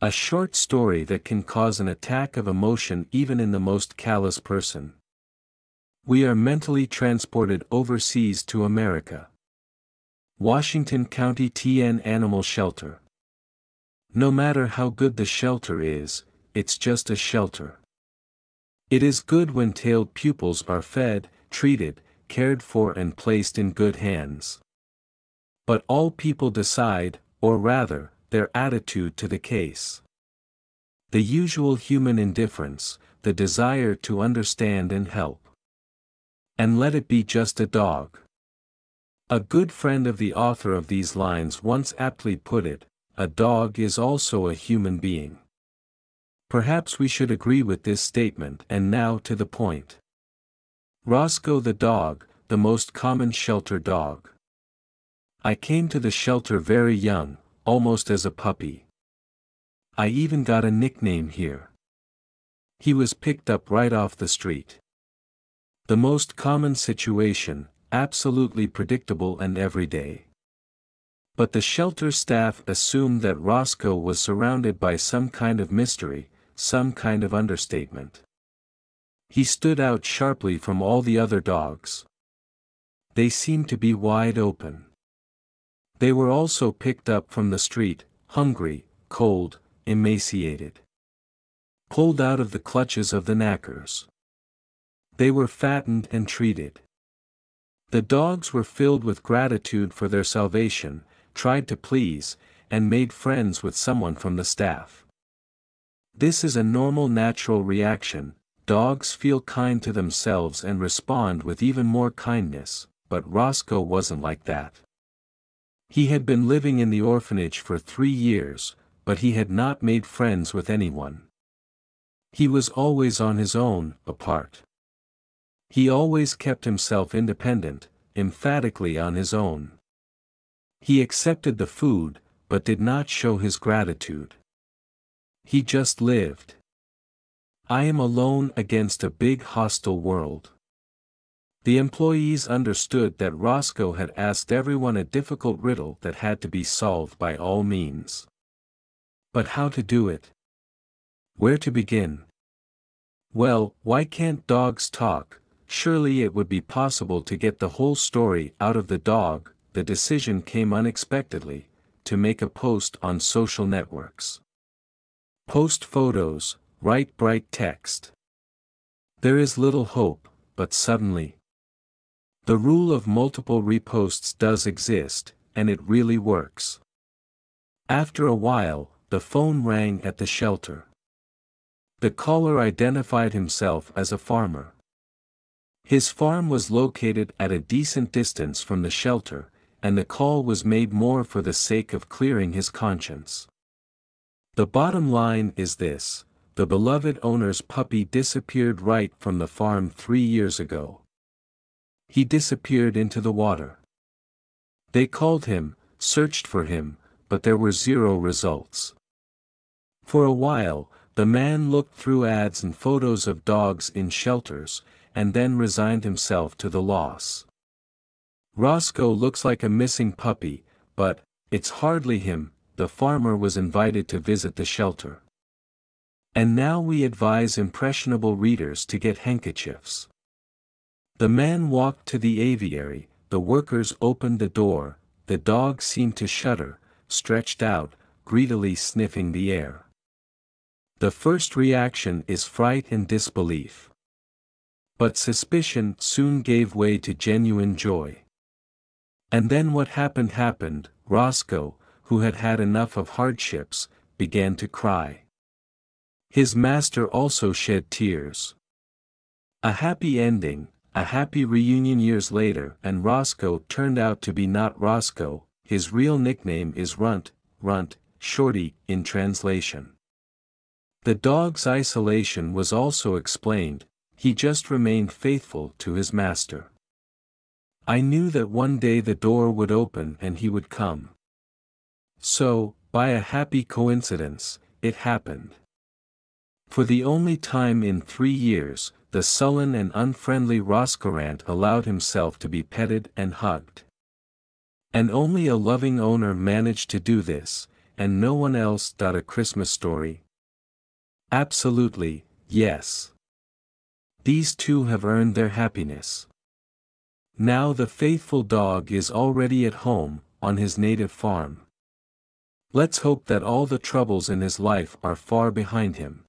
A short story that can cause an attack of emotion even in the most callous person. We are mentally transported overseas to America. Washington County TN Animal Shelter. No matter how good the shelter is, it's just a shelter. It is good when tailed pupils are fed, treated, cared for and placed in good hands. But all people decide, or rather, their attitude to the case. The usual human indifference, the desire to understand and help. And let it be just a dog. A good friend of the author of these lines once aptly put it, a dog is also a human being. Perhaps we should agree with this statement, and now to the point. Roscoe the dog, the most common shelter dog. I came to the shelter very young, almost as a puppy. I even got a nickname here. He was picked up right off the street. The most common situation, absolutely predictable and everyday. But the shelter staff assumed that Roscoe was surrounded by some kind of mystery, some kind of understatement. He stood out sharply from all the other dogs. They seemed to be wide open. They were also picked up from the street, hungry, cold, emaciated. Pulled out of the clutches of the knackers. They were fattened and treated. The dogs were filled with gratitude for their salvation, tried to please, and made friends with someone from the staff. This is a normal natural reaction. Dogs feel kind to themselves and respond with even more kindness, but Roscoe wasn't like that. He had been living in the orphanage for 3 years, but he had not made friends with anyone. He was always on his own, apart. He always kept himself independent, emphatically on his own. He accepted the food, but did not show his gratitude. He just lived. I am alone against a big hostile world. The employees understood that Roscoe had asked everyone a difficult riddle that had to be solved by all means. But how to do it? Where to begin? Well, why can't dogs talk? Surely it would be possible to get the whole story out of the dog. The decision came unexpectedly, to make a post on social networks. Post photos, write bright text. There is little hope, but suddenly. The rule of multiple reposts does exist, and it really works. After a while, the phone rang at the shelter. The caller identified himself as a farmer. His farm was located at a decent distance from the shelter, and the call was made more for the sake of clearing his conscience. The bottom line is this: the beloved owner's puppy disappeared right from the farm 3 years ago. He disappeared into the water. They called him, searched for him, but there were 0 results. For a while, the man looked through ads and photos of dogs in shelters, and then resigned himself to the loss. Roscoe looks like a missing puppy, but it's hardly him. The farmer was invited to visit the shelter. And now we advise impressionable readers to get handkerchiefs. The man walked to the aviary, the workers opened the door, the dog seemed to shudder, stretched out, greedily sniffing the air. The first reaction is fright and disbelief. But suspicion soon gave way to genuine joy. And then what happened. Roscoe, who had had enough of hardships, began to cry. His master also shed tears. A happy ending, a happy reunion years later, and Roscoe turned out to be not Roscoe. His real nickname is Runt, Shorty, in translation. The dog's isolation was also explained. He just remained faithful to his master. I knew that one day the door would open and he would come. So, by a happy coincidence, it happened. For the only time in 3 years, the sullen and unfriendly Roscorant allowed himself to be petted and hugged. And only a loving owner managed to do this, and no one else. A Christmas Story? Absolutely, yes. These two have earned their happiness. Now the faithful dog is already at home, on his native farm. Let's hope that all the troubles in his life are far behind him.